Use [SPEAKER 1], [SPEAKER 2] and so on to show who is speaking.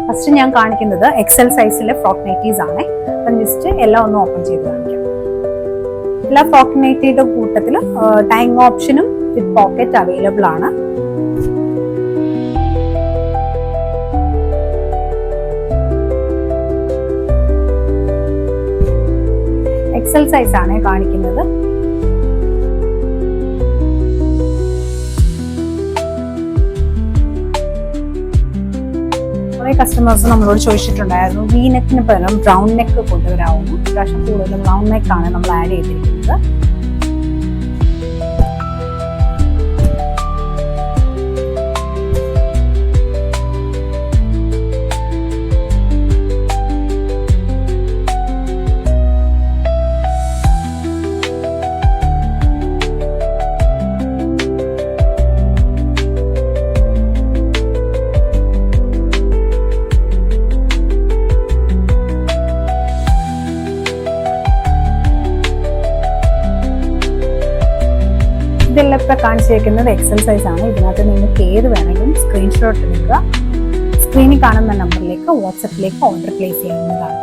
[SPEAKER 1] First ഞാൻ കാണിക്കുന്നത് Excel സൈസിലെ frock nighties ആണ്. അപ്പം ജസ്റ്റ് എല്ലാം ഒന്ന് ഓപ്പൺ ചെയ്ത് കാണിക്കാം. എല്ലാ ഫ്രോക്ക് നൈറ്റിയുടെ കൂട്ടത്തിൽ ടൈങ് ഓപ്ഷനും വിത്ത് പോക്കറ്റ് അവൈലബിൾ ആണ്. എക്സൽ സൈസ് ആണ് കാണിക്കുന്നത്. കുറെ കസ്റ്റമേഴ്സ് നമ്മളോട് ചോദിച്ചിട്ടുണ്ടായിരുന്നു വി നെക്കിന് പകരം ബ്രൗൺ നെക്ക് കൊണ്ടുവരാവുന്നു. പ്രാവശ്യം കൂടുതലും ബ്രൗൺ നെക്ക് ആണ് നമ്മൾ ആഡ് ചെയ്തിരിക്കുന്നത്. ഇതെല്ലാം ഇപ്പം കാണിച്ചിരിക്കുന്നത് എക്സൽ സൈസ് ആണ്. ഇതിനകത്ത് നിങ്ങൾക്ക് ഏത് വേണമെങ്കിലും സ്ക്രീൻഷോട്ട് എടുക്കുക. സ്ക്രീനിൽ കാണുന്ന നമ്പറിലേക്ക് വാട്സപ്പിലേക്ക് ഓർഡർ പ്ലേസ് ചെയ്യാവുന്നതാണ്.